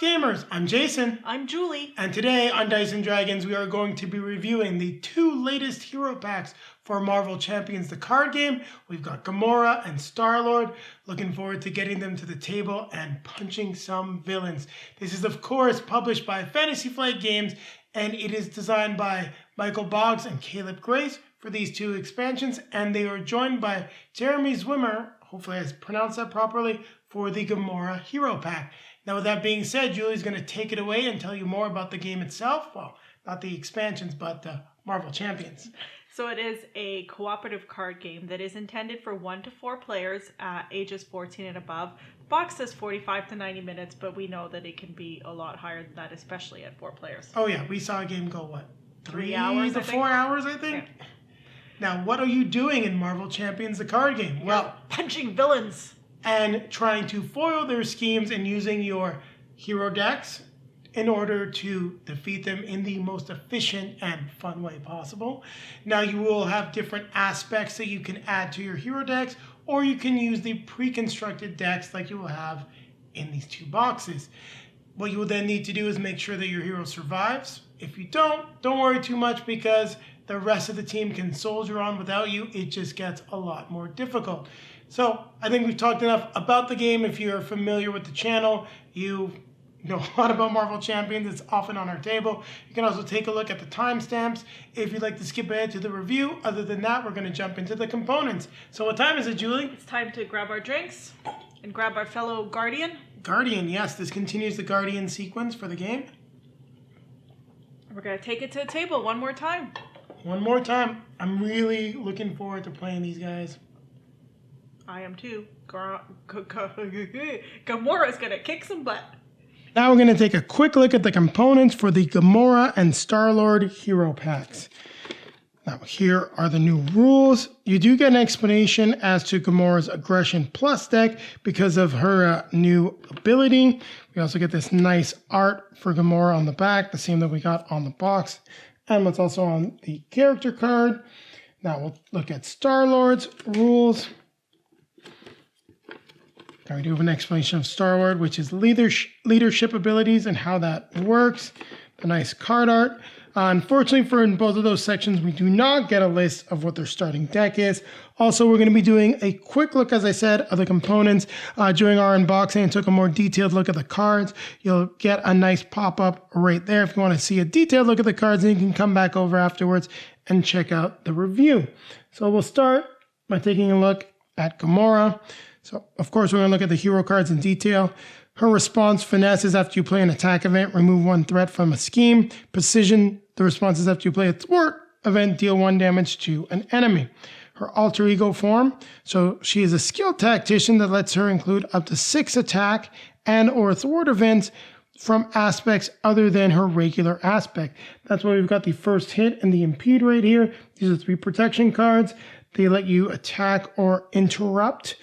gamers? I'm Jason. I'm Julie. And today on Dice & Dragons, we are going to be reviewing the 2 latest hero packs for Marvel Champions the card game. We've got Gamora and Star-Lord. Looking forward to getting them to the table and punching some villains. This is, of course, published by Fantasy Flight Games, and it is designed by Michael Boggs and Caleb Grace for these 2 expansions, and they are joined by Jeremy Zwimmer, hopefully I pronounced that properly, for the Gamora Hero Pack. Now, with that being said, Julie's going to take it away and tell you more about the game itself. Well, not the expansions, but Marvel Champions. So it is a cooperative card game that is intended for 1 to 4 players, ages 14 and above. The box says 45 to 90 minutes, but we know that it can be a lot higher than that, especially at 4 players. Oh yeah, we saw a game go, what? 3 hours, to 4 hours, I think? Yeah. Now, what are you doing in Marvel Champions the card game? Well, punching villains. And trying to foil their schemes and using your hero decks in order to defeat them in the most efficient and fun way possible. Now, you will have different aspects that you can add to your hero decks, or you can use the pre-constructed decks like you will have in these 2 boxes. What you will then need to do is make sure that your hero survives. If you don't worry too much, because the rest of the team can soldier on without you. It just gets a lot more difficult. So I think we've talked enough about the game. If you're familiar with the channel, you know a lot about Marvel Champions. It's often on our table. You can also take a look at the timestamps if you'd like to skip ahead to the review. Other than that, we're going to jump into the components. So what time is it, Julie? It's time to grab our drinks and grab our fellow Guardian. Guardian, yes. This continues the Guardian sequence for the game. We're going to take it to the table one more time. One more time. I'm really looking forward to playing these guys. I am too. Gamora's going to kick some butt. Now we're going to take a quick look at the components for the Gamora and Star-Lord hero packs. Now here are the new rules. You do get an explanation as to Gamora's Aggression Plus deck because of her new ability. We also get this nice art for Gamora on the back, the same that we got on the box, and what's also on the character card. Now we'll look at Star-Lord's rules. Now we do have an explanation of Star-Lord, which is leadership abilities and how that works. The nice card art. Unfortunately, for in both of those sections, we do not get a list of what their starting deck is. Also, we're going to be doing a quick look, as I said, of the components. During our unboxing and took a more detailed look at the cards. You'll get a nice pop-up right there if you want to see a detailed look at the cards, and you can come back over afterwards and check out the review. So we'll start by taking a look at Gamora. So, of course, we're going to look at the hero cards in detail. Her response, finesse, is after you play an attack event, remove 1 threat from a scheme. Precision, the response is after you play a thwart event, deal 1 damage to an enemy. Her alter ego form, so she is a skilled tactician that lets her include up to 6 attack and or thwart events from aspects other than her regular aspect. That's why we've got the first hit and the impede right here. These are 3 protection cards. They let you attack or interrupt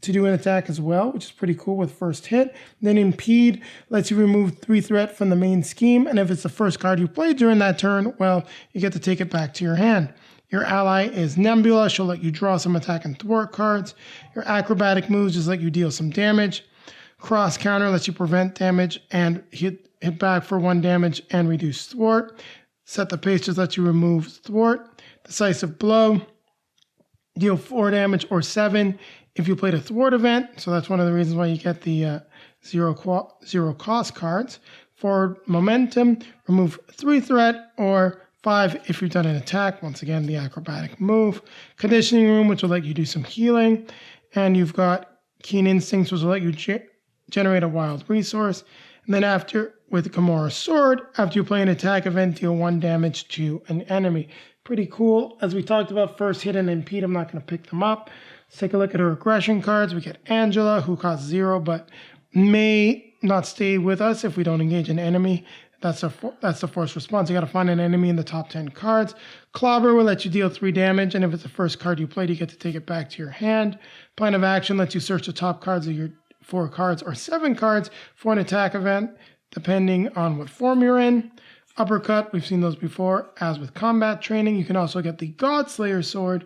to do an attack as well, which is pretty cool with first hit. Then impede lets you remove 3 threat from the main scheme, and if it's the first card you play during that turn, well, you get to take it back to your hand. Your ally is Nebula. She'll let you draw some attack and thwart cards. Your acrobatic moves just let you deal some damage. Cross counter lets you prevent damage and hit back for 1 damage and reduce thwart. Set the pace just lets you remove thwart. Decisive blow, deal 4 damage or 7 if you played a thwart event. So that's one of the reasons why you get the zero cost cards. Forward momentum, remove 3 threat or 5 if you've done an attack. Once again, the acrobatic move. Conditioning room, which will let you do some healing. And you've got keen instincts, which will let you generate a wild resource. And then after, with Gamora's sword, after you play an attack event, deal 1 damage to an enemy. Pretty cool. As we talked about, first hit and impede, I'm not going to pick them up. Let's take a look at her aggression cards. We get Angela, who costs 0, but may not stay with us if we don't engage an enemy. That's the force response. You got to find an enemy in the top 10 cards. Clobber will let you deal 3 damage, and if it's the first card you played, you get to take it back to your hand. Plan of action lets you search the top cards of your 4 cards or 7 cards for an attack event, depending on what form you're in. Uppercut, we've seen those before, as with combat training. You can also get the Godslayer sword,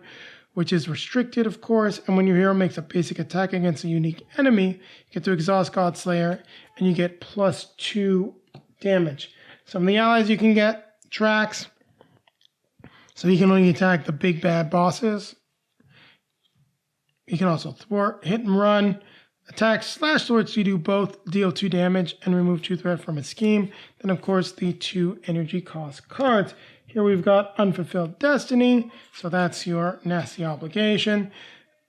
which is restricted, of course. And when your hero makes a basic attack against a unique enemy, you get to exhaust Godslayer, and you get +2 damage. Some of the allies you can get, Drax, so he can only attack the big bad bosses. You can also thwart, hit and run, attack slash swords, you do both, deal 2 damage, and remove 2 threat from a scheme. Then, of course, the 2 energy cost cards. Here we've got Unfulfilled Destiny, so that's your nasty obligation.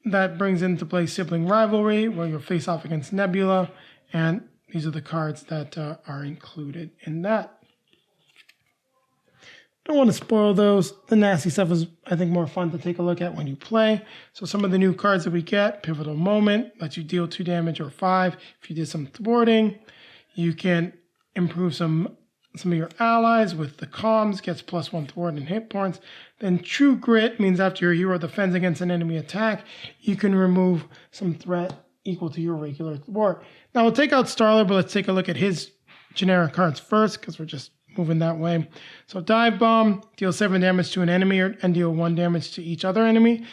That brings into play Sibling Rivalry, where you'll face off against Nebula, and these are the cards that are included in that. Don't want to spoil those. The nasty stuff is, I think, more fun to take a look at when you play. So some of the new cards that we get, Pivotal Moment, lets you deal 2 damage or 5 if you did some thwarting. You can improve some of your allies with the comms, gets +1 thwart and hit points. Then True Grit means after your hero defends against an enemy attack, you can remove some threat equal to your regular thwart. Now we'll take out Star-Lord, but let's take a look at his generic cards first, because we're just moving that way. So Dive Bomb, deal 7 damage to an enemy and deal 1 damage to each other enemy.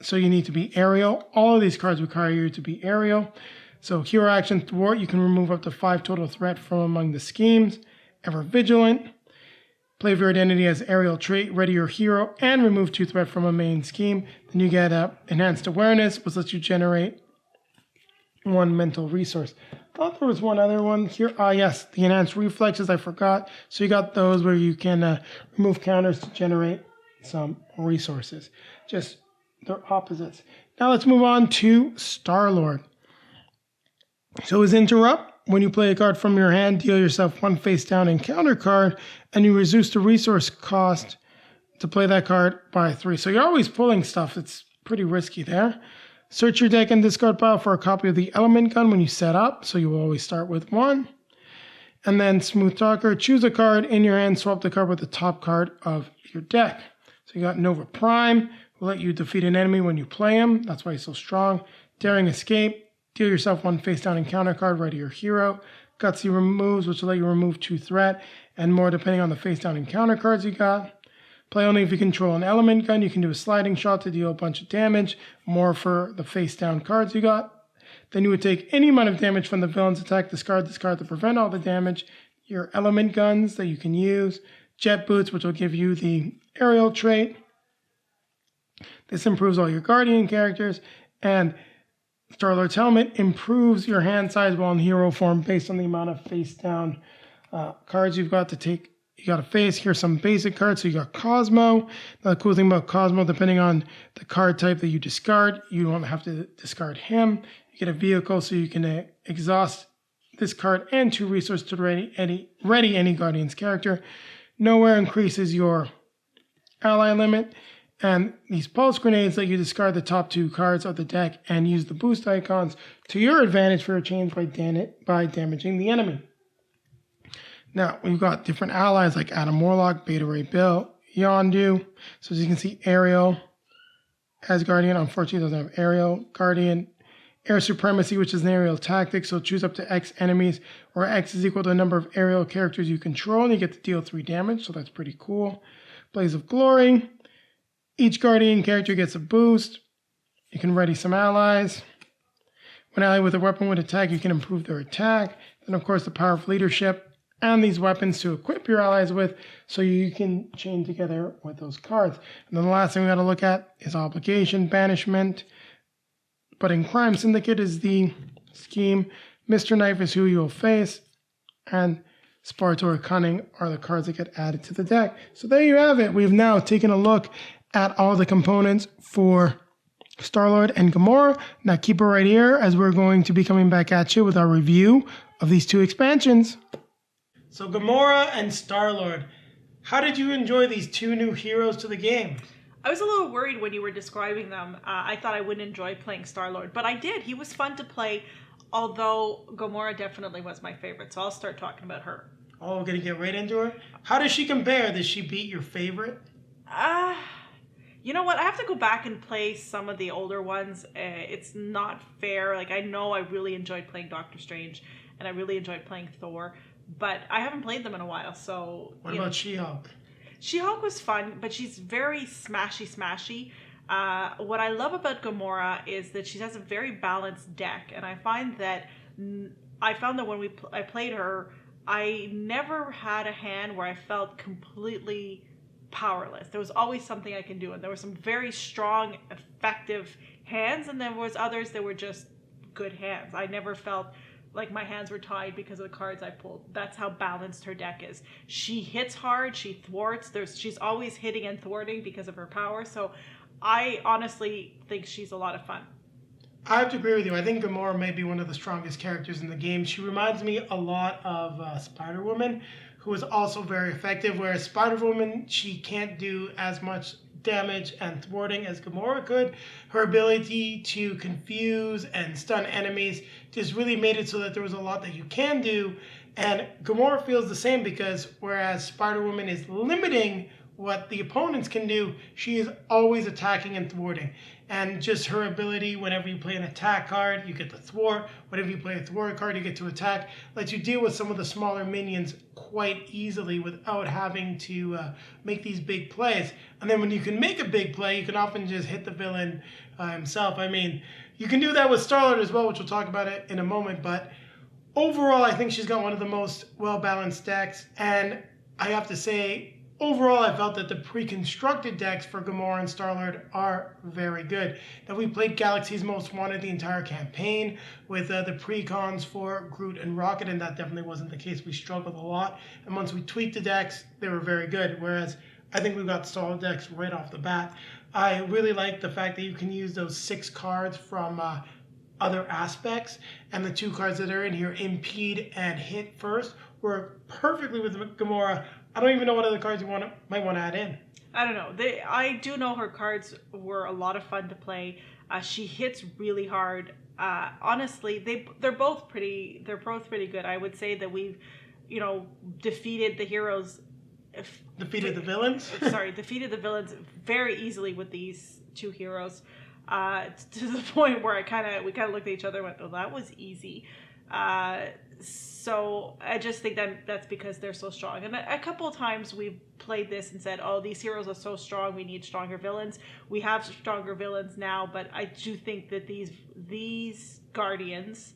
So you need to be aerial. All of these cards require you to be aerial. So Hero Action Thwart, you can remove up to 5 total threat from among the schemes. Ever Vigilant, play your identity as aerial trait, ready your hero, and remove 2 threat from a main scheme. Then you get Enhanced Awareness, which lets you generate 1 mental resource. Thought there was one other one here. Yes, the Enhanced Reflexes, I forgot. So you got those where you can remove counters to generate some resources. Just they're opposites. Now let's move on to Star-Lord. So his Interrupt, when you play a card from your hand, deal yourself 1 face down encounter card, and you reduce the resource cost to play that card by 3. So you're always pulling stuff. It's pretty risky there. Search your deck and discard pile for a copy of the Element Gun when you set up, so you will always start with 1. And then Smooth Talker, choose a card in your hand, swap the card with the top card of your deck. So you got Nova Prime, will let you defeat an enemy when you play him. That's why he's so strong. Daring Escape, deal yourself 1 face down encounter card, ready your hero. Gutsy Removes, which will let you remove 2 threat and more depending on the face down encounter cards you got. Play only if you control an Element Gun. You can do a sliding shot to deal a bunch of damage, more for the face down cards you got. Then you would take any amount of damage from the villain's attack, discard this card to prevent all the damage. Your Element Guns that you can use. Jet Boots, which will give you the aerial trait. This improves all your Guardian characters. And Star-Lord's Helmet improves your hand size while in hero form based on the amount of face down cards you've got to take. You got a face. Here's some basic cards. So you got Cosmo. Now, the cool thing about Cosmo, depending on the card type that you discard, you don't have to discard him. You get a vehicle, so you can exhaust this card and 2 resources to ready any Guardian's character. Nowhere increases your ally limit. And these pulse grenades let you discard the top 2 cards of the deck and use the boost icons to your advantage for a change by damaging the enemy. Now, we've got different allies like Adam Warlock, Beta Ray Bill, Yondu. So as you can see, Ariel as Guardian. Unfortunately, doesn't have Aerial. Guardian, Air Supremacy, which is an aerial tactic. So choose up to X enemies, where X is equal to the number of aerial characters you control, and you get to deal 3 damage. So that's pretty cool. Blaze of Glory. Each Guardian character gets a boost. You can ready some allies. When an ally with a weapon would attack, you can improve their attack. Then, of course, the Power of Leadership and these weapons to equip your allies with, so you can chain together with those cards. And then the last thing we got to look at is Obligation, Banishment. But in Crime Syndicate is the scheme. Mr. Knife is who you'll face. And Spartor Cunning are the cards that get added to the deck. So there you have it. We've now taken a look at all the components for Star-Lord and Gamora. Now keep it right here, as we're going to be coming back at you with our review of these 2 expansions. So Gamora and Star-Lord, how did you enjoy these 2 new heroes to the game? I was a little worried when you were describing them. I thought I wouldn't enjoy playing Star-Lord, but I did. He was fun to play, although Gamora definitely was my favorite, so I'll start talking about her. Oh, we're going to get right into her? How does she compare? Does she beat your favorite? You know what? I have to go back and play some of the older ones. It's not fair. Like, I know I really enjoyed playing Doctor Strange, and I really enjoyed playing Thor, but I haven't played them in a while, so... What about She-Hulk? She-Hulk was fun, but she's very smashy. What I love about Gamora is that she has a very balanced deck, and I find that I found that when I played her, I never had a hand where I felt completely powerless. There was always something I can do, and there were some very strong, effective hands, and there was others that were just good hands. I never felt like my hands were tied because of the cards I pulled. That's how balanced her deck is. She hits hard, she thwarts. She's always hitting and thwarting because of her power. So I honestly think she's a lot of fun. I have to agree with you. I think Gamora may be one of the strongest characters in the game. She reminds me a lot of Spider-Woman, who is also very effective, whereas Spider-Woman, she can't do as much damage and thwarting as Gamora could. Her ability to confuse and stun enemies just really made it so that there was a lot that you can do. And Gamora feels the same because whereas Spider-Woman is limiting what the opponents can do, she is always attacking and thwarting. And just her ability, whenever you play an attack card, you get to thwart. Whenever you play a thwart card, you get to attack. Lets you deal with some of the smaller minions quite easily without having to make these big plays. And then when you can make a big play, you can often just hit the villain himself. I mean, you can do that with Star-Lord as well, which we'll talk about it in a moment. But overall, I think she's got one of the most well-balanced decks. And I have to say, overall, I felt that the pre-constructed decks for Gamora and Star-Lord are very good. Now, we played Galaxy's Most Wanted the entire campaign with the pre-cons for Groot and Rocket, and that definitely wasn't the case. We struggled a lot, and once we tweaked the decks, they were very good, whereas I think we've got solid decks right off the bat. I really like the fact that you can use those 6 cards from other aspects, and the 2 cards that are in here, Impede and Hit First, work perfectly with Gamora. I don't even know what other cards you might want to add in. I don't know. I do know her cards were a lot of fun to play. She hits really hard. Honestly, they're both pretty good. I would say that we've, defeated the heroes. Defeated the villains? Defeated the villains very easily with these 2 heroes. To the point where we kind of looked at each other and went, "Oh, that was easy." So I just think that's because they're so strong. And a couple of times we've played this and said, "Oh, these heroes are so strong. We need stronger villains." We have stronger villains now, but I do think that these guardians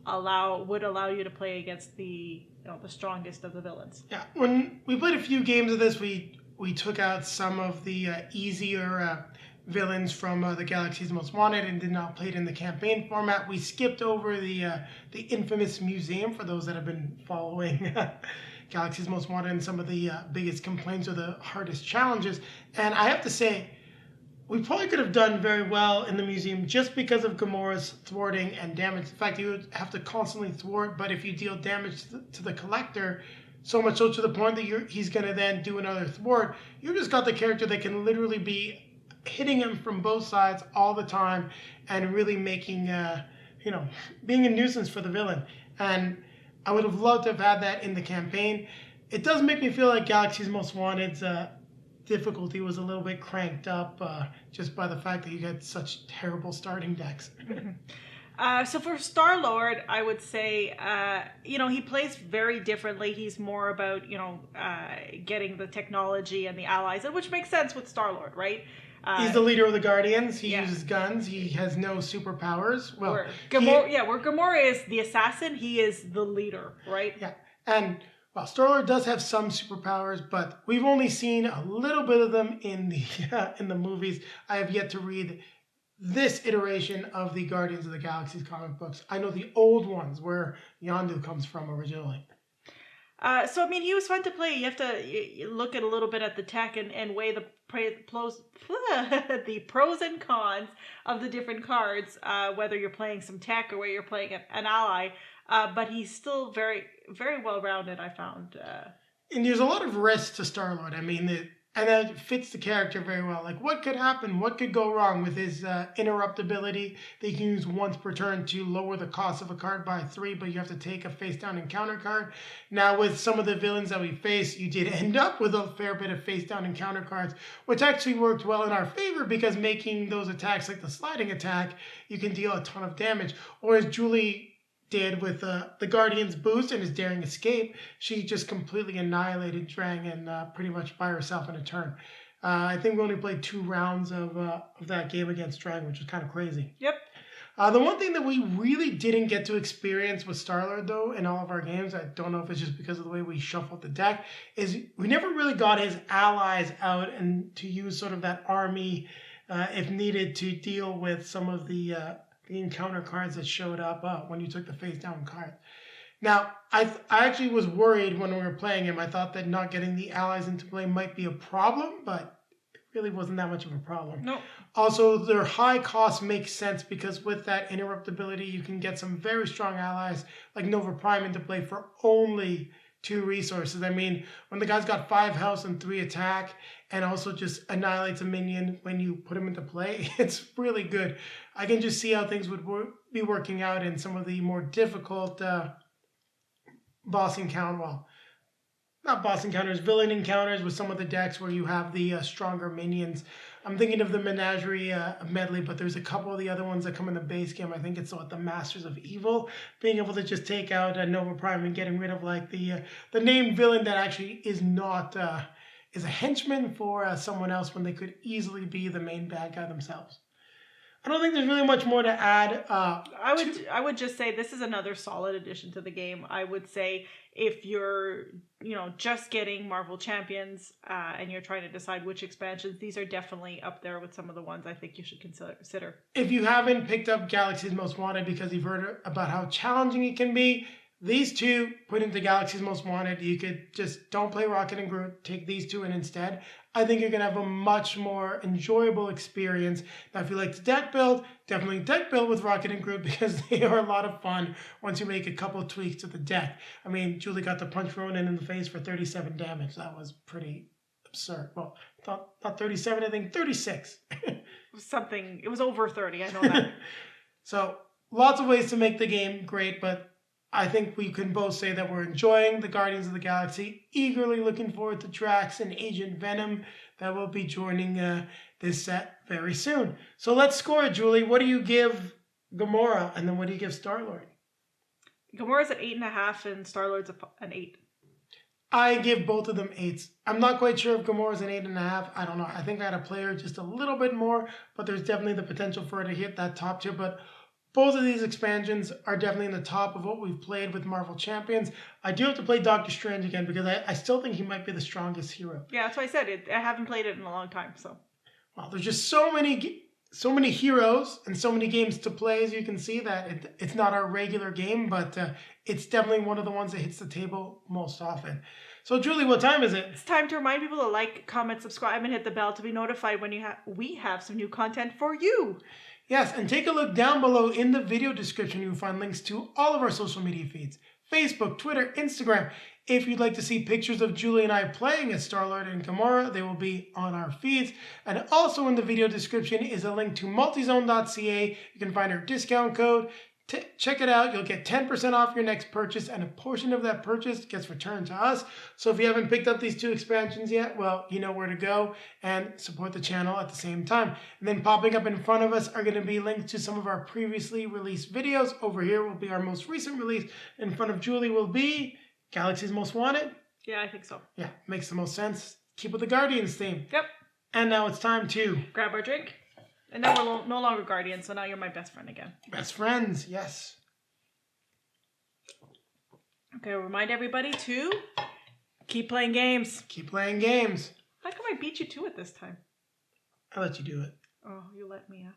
would allow you to play against the strongest of the villains. Yeah, when we played a few games of this, we took out some of the easier villains from the Galaxy's Most Wanted and did not play it in the campaign format. We skipped over the infamous museum for those that have been following Galaxy's Most Wanted and some of the biggest complaints or the hardest challenges. And I have to say, we probably could have done very well in the museum just because of Gamora's thwarting and damage. In fact, you would have to constantly thwart, but if you deal damage to the collector, so much so to the point that he's going to then do another thwart, you just got the character that can literally be hitting him from both sides all the time and really making, being a nuisance for the villain. And I would have loved to have had that in the campaign. It does make me feel like Galaxy's Most Wanted's difficulty was a little bit cranked up just by the fact that you get such terrible starting decks. So for Star-Lord, I would say, he plays very differently. He's more about, getting the technology and the allies, which makes sense with Star-Lord, right? He's the leader of the Guardians. He uses guns. He has no superpowers. Well, where Gamora is the assassin, he is the leader, right? Yeah, and Star-Lord does have some superpowers, but we've only seen a little bit of them in the movies. I have yet to read this iteration of the Guardians of the Galaxy's comic books. I know the old ones where Yondu comes from originally. So, I mean, he was fun to play. You have to look at a little bit at the tech and weigh the pros and cons of the different cards, whether you're playing some tech or whether you're playing an ally. But he's still very, very well-rounded, I found. And there's a lot of risk to Star-Lord. I mean, and that fits the character very well. Like, what could happen? What could go wrong with his interruptibility that you can use once per turn to lower the cost of a card by 3, but you have to take a face-down encounter card. Now, with some of the villains that we face, you did end up with a fair bit of face-down encounter cards, which actually worked well in our favor because making those attacks like the sliding attack, you can deal a ton of damage. Or as Julie did with the Guardian's boost and his daring escape, she just completely annihilated Drang and pretty much by herself in a turn. I think we only played 2 rounds of that game against Dragon, which was kind of crazy. Yep. The one thing that we really didn't get to experience with Star-Lord, though, in all of our games, I don't know if it's just because of the way we shuffled the deck, is we never really got his allies out and to use sort of that army, if needed, to deal with some of the encounter cards that showed up when you took the face-down card. Now, I actually was worried when we were playing him. I thought that not getting the allies into play might be a problem, but it really wasn't that much of a problem. No. Also, their high cost makes sense because with that interruptibility, you can get some very strong allies like Nova Prime into play for only 2 resources. I mean, when the guy's got 5 health and 3 attack and also just annihilates a minion when you put him into play, it's really good. I can just see how things would be working out in some of the more difficult boss encounter, well, not boss encounters, villain encounters with some of the decks where you have the stronger minions. I'm thinking of the Menagerie medley, but there's a couple of the other ones that come in the base game. I think it's the Masters of Evil, being able to just take out Nova Prime and getting rid of like the named villain that actually is not is a henchman for someone else when they could easily be the main bad guy themselves. I don't think there's really much more to add. I would just say this is another solid addition to the game. I would say if you're just getting Marvel Champions and you're trying to decide which expansions, these are definitely up there with some of the ones I think you should consider. If you haven't picked up Galaxy's Most Wanted because you've heard about how challenging it can be, these 2 put into Galaxy's Most Wanted. You could just don't play Rocket and Groot, take these 2 in instead. I think you're going to have a much more enjoyable experience. Now, if you like to deck build, definitely deck build with Rocket and Groot because they are a lot of fun once you make a couple of tweaks to the deck. I mean, Julie got to punch Ronan in the face for 37 damage. That was pretty absurd. Well, not 37, I think 36. It was over 30, I know that. So, lots of ways to make the game great, but I think we can both say that we're enjoying the Guardians of the Galaxy, eagerly looking forward to Drax and Agent Venom that will be joining this set very soon. So let's score it, Julie. What do you give Gamora, and then what do you give Star-Lord? Gamora's at 8.5 and Star-Lord's an 8. I give both of them 8s. I'm not quite sure if Gamora's an 8.5. I don't know. I think I had to play her just a little bit more, but there's definitely the potential for her to hit that top tier. But both of these expansions are definitely in the top of what we've played with Marvel Champions. I do have to play Doctor Strange again because I still think he might be the strongest hero. Yeah, that's why I said it. I haven't played it in a long time, so. Well, there's just so many heroes and so many games to play, as you can see, that it's not our regular game, but it's definitely one of the ones that hits the table most often. So, Julie, what time is it? It's time to remind people to like, comment, subscribe, and hit the bell to be notified when we have some new content for you. Yes, and take a look down below in the video description. You'll find links to all of our social media feeds. Facebook, Twitter, Instagram. If you'd like to see pictures of Julie and I playing as Star-Lord and Gamora, they will be on our feeds. And also in the video description is a link to multizone.ca. You can find our discount code. Check it out. You'll get 10% off your next purchase, and a portion of that purchase gets returned to us. So if you haven't picked up these 2 expansions yet, well, you know where to go and support the channel at the same time. And then popping up in front of us are going to be links to some of our previously released videos. Over here will be our most recent release. In front of Julie will be Galaxy's Most Wanted. Yeah, I think so. Yeah, makes the most sense. Keep with the Guardians theme. Yep. And now it's time to grab our drink. And now we're no longer Guardians, so now you're my best friend again. Best friends, yes. Okay, remind everybody to keep playing games. Keep playing games. How come I beat you to it this time? I'll let you do it. Oh, you let me, huh?